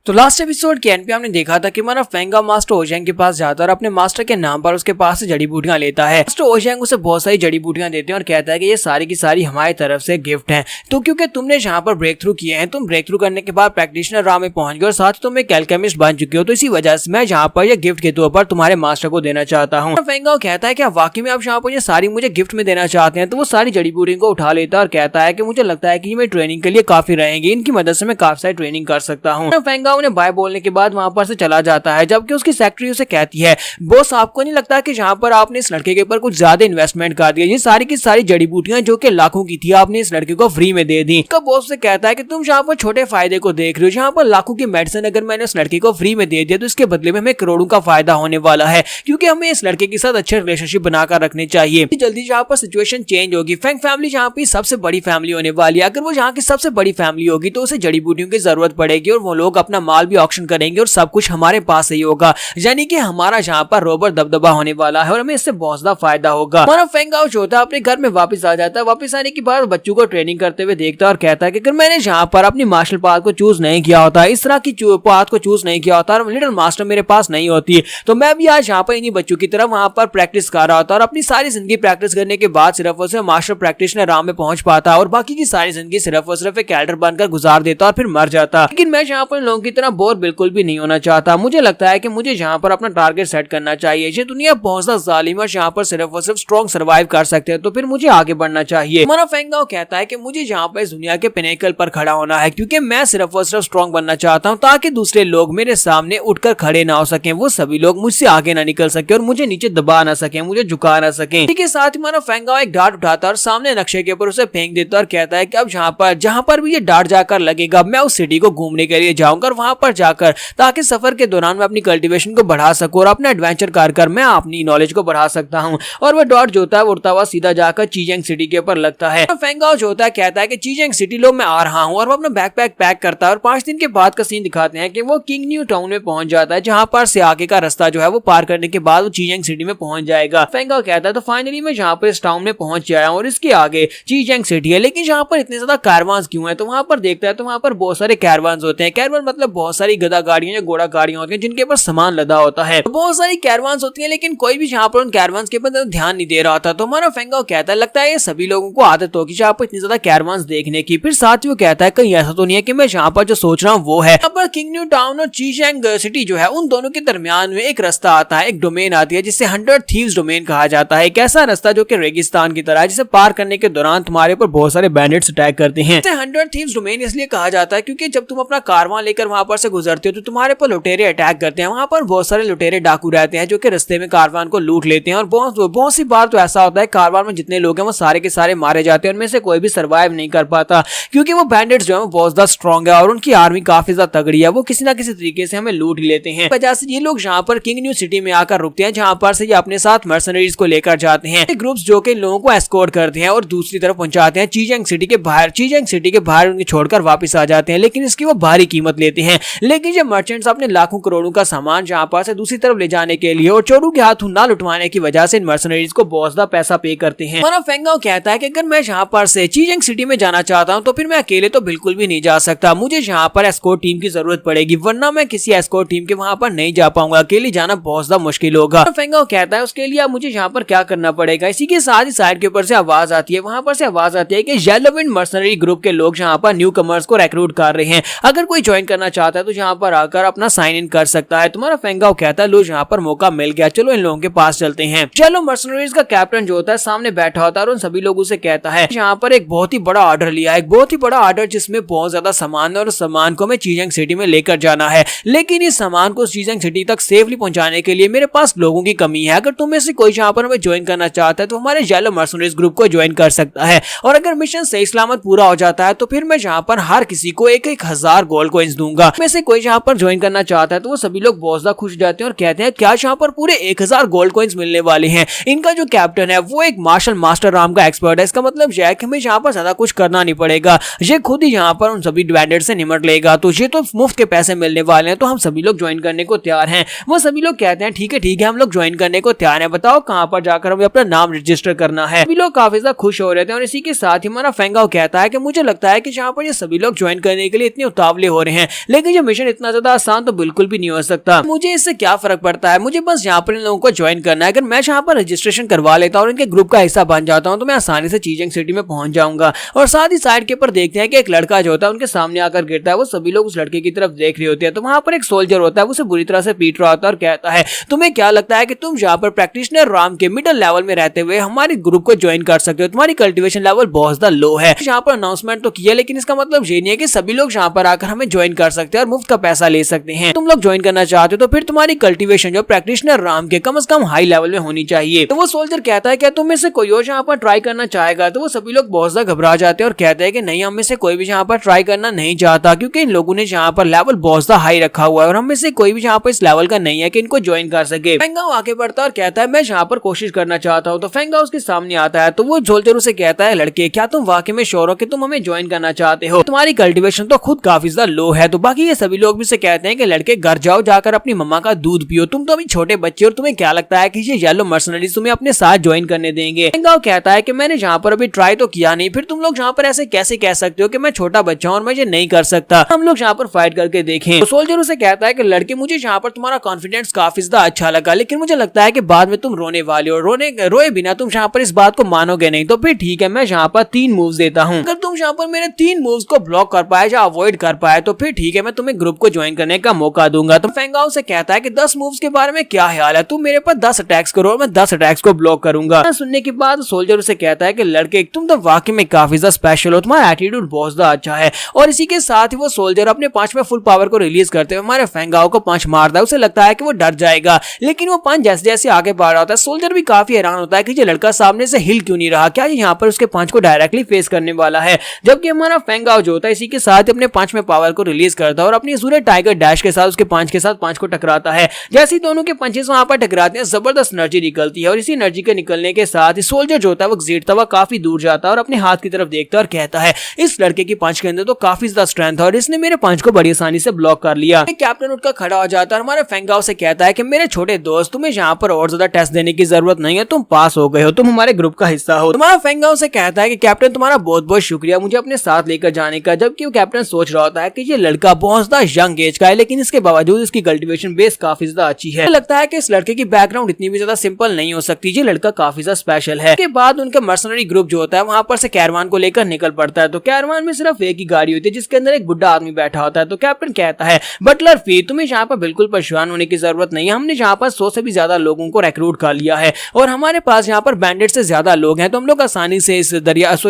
तो last episode के and पे हमने देखा था कि हमारा फेंगा मास्टर ओशैंग के पास जाता है और अपने मास्टर के नाम पर उसके पास से जड़ी बूटियां लेता है। मास्टर ओशैंग उसे बहुत सारी जड़ी बूटियां देते हैं और कहता है कि ये सारी की सारी हमारी तरफ से गिफ्ट हैं। तो क्योंकि तुमने जहाँ पर ब्रेक थ्रू किए हैं, तुम ब्रेक थ्रू करने के बाद प्रैक्टिशनर राह में पहुंच गए और साथ ही तुम एक एल्केमिस्ट बन चुके हो, तो इसी वजह से मैं यहाँ पर यह गिफ्ट के तौर पर तुम्हारे मास्टर को देना चाहता हूँ। फेंगा कहता है कि वाकई में आप यहाँ पर ये सारी मुझे गिफ्ट में देना चाहते हैं। तो वो सारी जड़ी बूटियों को उठा लेता है और कहता है कि मुझे लगता है कि मैं ट्रेनिंग के लिए काफी रहेंगी, इनकी मदद से मैं काफी सारी ट्रेनिंग कर सकता हूँ। फेंगा उन्हें बाय बोलने के बाद वहां पर से चला जाता है, जबकि उसकी सेक्रेटरी उसे कहती है, बॉस आपको नहीं लगता कि जहां पर आपने इस लड़के के ऊपर कुछ ज्यादा इन्वेस्टमेंट कर दिया, ये सारी की सारी जड़ी बूटियां जो कि लाखों की थी आपने इस लड़के को फ्री में दे दी। तो बॉस से कहता है कि तुम जहां पर छोटे फायदे को देख रहे हो, जहां पर लाखों की मेडिसिन अगर मैंने उस लड़के को फ्री में दे दिया तो इसके बदले में हमें करोड़ों का फायदा होने वाला है, क्योंकि हमें इस लड़के के साथ अच्छे रिलेशनशिप बनाकर रखने चाहिए। जल्दी जहां पर सिचुएशन चेंज होगी, फेंग फैमिली जहां पर सबसे बड़ी फैमिली होने वाली है, अगर वो जहां की सबसे बड़ी फैमिली होगी तो उसे जड़ी बूटियों की जरूरत पड़ेगी और वो लोग अपना माल भी ऑक्शन करेंगे और सब कुछ हमारे पास ही होगा, यानी कि हमारा जहां पर रोबर दबदबा होने वाला है और हमें इससे बहुत ज्यादा फायदा होगा। हमारा फेंगा जो होता है अपने घर में वापस आ जाता है। वापस आने के बाद बच्चों को ट्रेनिंग करते हुए देखता है और कहता है कि अगर मैंने जहां पर अपनी मार्शल पाथ को चूज नहीं किया होता, इस तरह की पाथ को चूज नहीं किया होता और लिटिल मास्टर मेरे पास नहीं होती, तो मैं भी आज यहाँ पर इन्हीं बच्चों की तरह वहां पर प्रैक्टिस कर रहा होता और अपनी सारी जिंदगी प्रैक्टिस करने के बाद सिर्फ उसे मास्टर प्रैक्टिशनर राम में पहुंच पाता और बाकी की सारी जिंदगी सिर्फ और सिर्फ एक एल्डर बनकर गुजार देता और फिर मर जाता। लेकिन मैं यहाँ पर लोगों की तरह बोर बिल्कुल भी नहीं होना चाहता। मुझे लगता है कि मुझे यहाँ पर अपना टारगेट सेट करना चाहिए। ये दुनिया बहुत ज्यादा जालिम है, यहाँ पर सिर्फ और सिर्फ स्ट्रॉन्ग सर्वाइव कर सकते हैं, तो फिर मुझे आगे बढ़ना चाहिए। हमारा फेंगा कहता है कि मुझे यहाँ पर इस दुनिया के पिनेकल पर खड़ा होना है, क्योंकि मैं सिर्फ और सिर्फ स्ट्रॉन्ग बनना चाहता हूँ ताकि दूसरे लोग मेरे सामने उठकर खड़े ना हो सके, वो सभी लोग मुझसे आगे ना निकल सके और मुझे नीचे दबा ना सके, मुझे झुका ना सके। ठीक है, साथ ही हमारा फेंगा एक डार्ट उठाता है और सामने नक्शे के ऊपर उसे फेंक देता और कहता है कि अब जहाँ पर भी ये डार्ट जाकर लगेगा मैं उस सिटी को घूमने के लिए जाऊंगा और वहां पर जाकर ताकि सफर के दौरान मैं अपनी कल्टीवेशन को बढ़ा सकूं और अपना एडवेंचर कर मैं अपनी नॉलेज को बढ़ा सकता हूं। और वह डॉट जो होता है उड़ता हुआ सीधा जाकर चीजेंग सिटी के ऊपर लगता है। फेंगा जो होता है कहता है कि चीजेंग सिटी लो मैं आ रहा हूं, और वो अपना बैकपैक पैक करता है और 5 दिन के बाद का सीन दिखाते हैं कि वो किंग न्यू टाउन में पहुंच जाता है, जहां पर से आगे का रास्ता जो है वो पार करने के बाद वो चीजेंग सिटी में पहुंच जाएगा। फेंगा कहता है तो फाइनली मैं जहां पर इस टाउन में पहुंच गया हूं और इसके आगे चीजेंग सिटी है, लेकिन जहां पर इतने ज्यादा कारवांस क्यों है? तो वहां पर देखता है तो वहां पर बहुत सारे कैरवान्स होते हैं। कैरवान मतलब बहुत सारी गधा गाड़ियां या घोड़ा गाड़ियां होती हैं जिनके ऊपर सामान लदा होता है। बहुत सारी कैरवान्स होती हैं, लेकिन कोई भी जहां पर उन कैरवान्स के ऊपर ध्यान नहीं दे रहा था। तो हमारा फेंगा कहता है लगता है ये सभी लोगों को आदत होगी जहां पर इतनी ज्यादा कैरवान्स देखने की। फिर साथ ही वो कहता है कहीं ऐसा तो नहीं है कि मैं जहां पर जो सोच रहा हूँ वो है। यहाँ पर किंग न्यू टाउन और चीजेंग सिटी जो है उन दोनों के दरमियान में एक रास्ता आता है, एक डोमेन आती है जिसे 100 थीव्स डोमेन कहा जाता है। एक ऐसा रास्ता जो कि रेगिस्तान की तरह है, जिसे पार करने के दौरान तुम्हारे ऊपर बहुत सारे बैंडिट्स अटैक करते हैं। 100 थीव्स डोमेन इसलिए कहा जाता है क्योंकि जब तुम अपना कारवां लेकर वहां पर से गुजरते हो तो तुम्हारे पर लुटेरे अटैक करते हैं। वहां पर बहुत सारे लुटेरे डाकू रहते हैं जो कि रास्ते में कारवान को लूट लेते हैं और बहुत सी बार तो ऐसा होता है कारवान में जितने लोग हैं वो सारे के सारे मारे जाते हैं, उनमें से कोई भी सर्वाइव नहीं कर पाता क्योंकि वो बैंडिट्स जो है वो बहुत ज्यादा स्ट्रॉन्ग है और उनकी आर्मी काफी ज्यादा तगड़ी है। वो किसी ना किसी तरीके से हमें लूट ही लेते हैं। वजह से ये लोग जहाँ पर किंग न्यू सिटी में आकर रुकते हैं, जहाँ पर से ये अपने साथ मर्सनरीज को लेकर जाते हैं, ग्रुप्स जो कि लोगों को एस्कॉर्ट करते हैं और दूसरी तरफ पहुंचाते हैं चीजेंग सिटी के बाहर। चीजेंग सिटी के बाहर उन्हें छोड़कर वापस आ जाते हैं, लेकिन इसकी वो भारी कीमत लेते हैं। लेकिन जब मर्चेंट्स अपने लाखों करोड़ों का सामान जहां पर से दूसरी तरफ ले जाने के लिए और चोरों के हाथों ना लुटवाने की वजह से इन मर्सनरीज को बहुत ज्यादा पैसा पे करते हैं। हमारा फेंगा कहता है कि अगर मैं जहां पर से चीजेंग सिटी में जाना चाहता हूं तो फिर मैं अकेले तो बिल्कुल भी नहीं जा सकता, मुझे जहां पर एस्कॉर्ट टीम की जरूरत पड़ेगी, वरना मैं किसी एस्कॉर्ट टीम के वहां पर नहीं जा पाऊंगा, अकेले जाना बहुत ज्यादा मुश्किल होगा। फेंगा कहता है उसके लिए मुझे यहाँ पर क्या करना पड़ेगा। इसी के साथ ही साइड के ऊपर से आवाज आती है, वहां पर से आवाज आती है कि येलो विंड मर्सनरी ग्रुप के लोग जहां पर न्यू कमर्स को रिक्रूट कर रहे हैं, अगर कोई ज्वाइन करना चाहता है तो यहाँ पर आकर अपना साइन इन कर सकता है। तुम्हारा फेंगा कहता है लो यहाँ पर मौका मिल गया, चलो इन लोगों के पास चलते हैं। चलो मर्सनरीज का कैप्टन जो होता है सामने बैठा होता है और उन सभी लोगों से कहता है यहाँ पर एक बहुत ही बड़ा ऑर्डर लिया है, एक बहुत ही बड़ा ऑर्डर जिसमें बहुत ज्यादा सामान है और सामान को हमें चीजेंग सिटी में लेकर जाना है, लेकिन इस सामान को चीजेंग सिटी तक सेफली पहुंचाने के लिए मेरे पास लोगों की कमी है। अगर तुम में से कोई यहाँ पर हमें ज्वाइन करना चाहता है तो हमारे येलो मर्सनरीज ग्रुप को ज्वाइन कर सकता है, और अगर मिशन सही सलामत पूरा हो जाता है तो फिर मैं यहाँ पर हर किसी को 1,000 गोल्ड कॉइंस दूंगा। में से कोई यहाँ पर ज्वाइन करना चाहता है तो वो सभी लोग बहुत ज्यादा खुश हो जाते हैं और कहते हैं क्या यहाँ पर पूरे 1,000 गोल्ड कॉइंस मिलने वाले हैं। इनका जो कैप्टन है वो एक मार्शल मास्टर राम का एक्सपर्ट है, इसका मतलब यह है कि हमें यहाँ पर ज्यादा कुछ करना नहीं पड़ेगा, ये खुद ही यहाँ पर उन सभी बैंडिट से निमट लेगा, तो ये तो मुफ्त के पैसे मिलने वाले हैं, तो हम सभी लोग ज्वाइन करने को तैयार हैं। वो सभी लोग कहते हैं ठीक है हम लोग ज्वाइन करने को तैयार हैं, बताओ कहाँ पर जाकर हमें अपना नाम रजिस्टर करना है। सभी लोग काफी ज्यादा खुश हो रहे थे और इसी के साथ ही हमारा फेंगा कहता है कि मुझे लगता है कि यहाँ पर ये सभी लोग ज्वाइन करने के लिए इतने उतावले हो रहे हैं, लेकिन ये मिशन इतना ज्यादा आसान तो बिल्कुल भी नहीं हो सकता। मुझे इससे क्या फर्क पड़ता है, मुझे बस यहाँ पर इन लोगों को ज्वाइन करना है। अगर मैं यहाँ पर रजिस्ट्रेशन करवा लेता हूँ और इनके ग्रुप का हिस्सा बन जाता हूँ तो मैं आसानी से चीजेंग सिटी में पहुंच जाऊंगा। और साथ ही साइड के ऊपर देखते हैं कि एक लड़का जो होता है उनके सामने आकर गिरता है। वो सभी लोग उस लड़के की तरफ देख रहे होते हैं। तो वहां पर एक सोल्जर होता है, उसे बुरी तरह से पीट रहा होता है और कहता है तुम्हें क्या लगता है कि तुम यहाँ पर प्रैक्टिशनर राम के मिडिल लेवल में रहते हुए हमारे ग्रुप को ज्वाइन कर सकते हो? तुम्हारी कल्टीवेशन लेवल बहुत ज्यादा लो है। यहाँ पर अनाउंसमेंट तो किया, लेकिन इसका मतलब ये नहीं है कि सभी लोग यहाँ पर आकर हमें ज्वाइन कर सकते हैं और मुफ्त का पैसा ले सकते हैं। तुम लोग ज्वाइन करना चाहते हो तो फिर तुम्हारी कल्टीवेशन जो प्रैक्टिशनर राम के कम से कम हाई लेवल में होनी चाहिए। तो वो सोल्जर कहता है क्या तुम में से कोई और यहाँ पर ट्राई करना चाहेगा? तो वो सभी लोग बहुत ज्यादा घबरा जाते हैं और कहते हैं कि नहीं, हम में से कोई भी यहाँ पर ट्राई करना नहीं चाहता, क्योंकि इन लोगों ने यहाँ पर लेवल बहुत ज्यादा हाई रखा हुआ है और हम में से कोई भी यहाँ पर इस लेवल का नहीं है कि इनको ज्वाइन कर सके। फेंगाओ आगे बढ़ता है और कहता है मैं यहाँ पर कोशिश करना चाहता हूँ। तो फेंगाओ उसके सामने आता है। तो वो सोल्जर उसे कहता है लड़के, क्या तुम वाकई में श्योर हो कि तुम हमें ज्वाइन करना चाहते हो? तुम्हारी कल्टीवेशन तो खुद काफी ज्यादा लो है। तो बाकी ये सभी लोग भी से कहते हैं कि लड़के घर जाओ, जाकर अपनी मम्मा का दूध पियो, तुम तो अभी छोटे बच्चे और तुम्हें क्या लगता है कि ये येलो मर्सनरीज तुम्हें अपने साथ ज्वाइन करने देंगे? फेंगाओ कहता है कि मैंने यहाँ पर अभी ट्राई तो किया नहीं, फिर तुम लोग यहाँ पर ऐसे कैसे कह सकते हो कि मैं छोटा बच्चा हूँ और मैं ये नहीं कर सकता? हम लोग यहाँ पर फाइट करके देखें। तो सोल्जर उसे कहता है कि लड़के, मुझे यहाँ पर तुम्हारा कॉन्फिडेंस काफी ज्यादा अच्छा लगा, लेकिन मुझे लगता है कि बाद में तुम रोने वाले हो। रोए बिना तुम यहाँ पर इस बात को मानोगे नहीं। तो फिर ठीक है, मैं यहाँ पर 3 मूव्स देता हूँ। अगर तुम यहाँ पर मेरे 3 मूव्स को ब्लॉक कर पाए या अवॉइड कर पाए तो फिर ठीक है, मैं तुम्हें ग्रुप को ज्वाइन करने का मौका दूंगा। तो फेंगाओ से कहता है कि 10 मूव्स के बारे में क्या ख्याल है? तुम मेरे पर 10 अटैक्स करो और मैं 10 अटैक्स को ब्लॉक करूंगा। सुनने के बाद सोल्जर उसे कहता है कि लड़के, तुम तो वाकई में काफी ज्यादा स्पेशल हो, तुम्हारा एटीट्यूड बहुत ज्यादा अच्छा है। और इसी के साथ ही वो सोल्जर अपने 5वें फुल पावर को रिलीज करते हुए हमारे फेंगाओ को पंच मारता है। उसे लगता है कि वो डर जाएगा, लेकिन वो पंच जैसे जैसे आगे बढ़ रहा होता है सोल्जर भी काफी हैरान होता है कि ये लड़का सामने से हिल क्यों नहीं रहा, क्या ये यहाँ पर उसके पंच को डायरेक्टली फेस करने वाला है? जबकि हमारा फेंगाओ जो होता है इसी के साथ अपने 5वें पावर को रिलीज करता है और अपनी सूर्य टाइगर डैश के साथ उसके पंच के साथ पंच को टकराता है। जैसे ही दोनों के पंचेस वहां पर टकराते हैं जबरदस्त एनर्जी निकलती है और इसी एनर्जी के निकलने के साथ सोल्जर जो होता है वो घसीटता हुआ काफी दूर जाता है और अपने हाथ की तरफ देखता है और कहता है इस लड़के की पंच के अंदर तो काफी ज्यादा स्ट्रेंथ है और इसने मेरे पंच को बड़ी आसानी से ब्लॉक कर लिया। कैप्टन उठकर खड़ा हो जाता है और हमारे फेंगाओ से कहता है कि मेरे छोटे दोस्त, तुम्हें यहाँ पर और ज्यादा टेस्ट देने की जरूरत नहीं है, तुम पास हो गए हो, तुम हमारे ग्रुप का हिस्सा हो। तुम्हारा फेंगाओ से कहता है कि कैप्टन तुम्हारा बहुत बहुत शुक्रिया मुझे अपने साथ लेकर जाने का। जबकि वो कैप्टन सोच रहा होता है कि ये लड़का बहुत ज्यादा यंग एज का है, लेकिन इसके बावजूद इसकी कल्टीवेशन बेस काफी ज्यादा अच्छी है। लगता है कि इस लड़के की बैकग्राउंड इतनी भी ज्यादा सिंपल नहीं हो सकती, ये लड़का काफी ज्यादा स्पेशल है। के बाद उनका मर्सनरी ग्रुप जो होता है वहां पर से कैरवान को लेकर निकल पड़ता है। तो कैरवान में सिर्फ एक ही गाड़ी होती है जिसके अंदर एक बुढ़ा आदमी बैठा होता है। तो कैप्टन कहता है बटलर फी, तुम्हें यहाँ पर बिल्कुल परेशान होने की जरूरत नहीं है, हमने यहाँ पर 100 से भी ज्यादा लोगों को रिक्रूट कर लिया है और हमारे पास यहाँ पर बैंडेड से ज्यादा लोग हैं, तो हम लोग आसानी से इस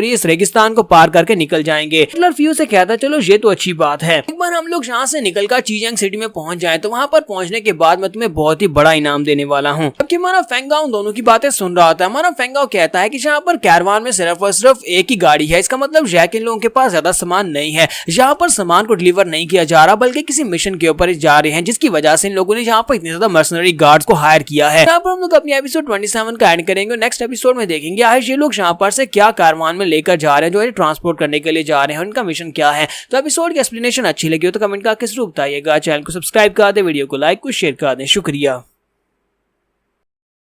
इस रेगिस्तान को पार करके निकल जाएंगे। बटलर फी से कहता है चलो ये तो अच्छी बात है, एक बार हम लोग यहाँ से निकलकर चीजेंग सिटी में पहुंच जाएं तो वहां पर पहुंचने के बाद मैं तुम्हें बहुत ही बड़ा इनाम देने वाला हूँ। जबकि हमारा फेंगाओ दोनों की बातें सुन रहा था। हमारा फेंगाओ कहता है कि यहाँ पर कैरवान में सिर्फ और सिर्फ एक ही गाड़ी है, इसका मतलब यह कि इन लोगों के पास ज्यादा सामान नहीं है, यहाँ पर सामान को डिलीवर नहीं किया जा रहा बल्कि किसी मिशन के ऊपर जा रहे हैं, जिसकी वजह से इन लोगों ने यहाँ पर इतने ज्यादा मर्सनरी गार्ड्स को हायर किया है। यहाँ पर हम लोग अपनी एपिसोड 27 का एंड करेंगे। नेक्स्ट एपिसोड में देखेंगे आज ये लोग यहाँ पर से क्या कारवान में लेकर जा रहे हैं, जो है ट्रांसपोर्ट करने के लिए जा रहे हैं, उनका मिशन क्या है। तो एपिसोड की एक्सप्लेनेशन अच्छी लगी हो तो कमेंट करके जरूर बताइएगा। चैनल को सब्सक्राइब कर दे, वीडियो को लाइक को शेयर कर दें। शुक्रिया।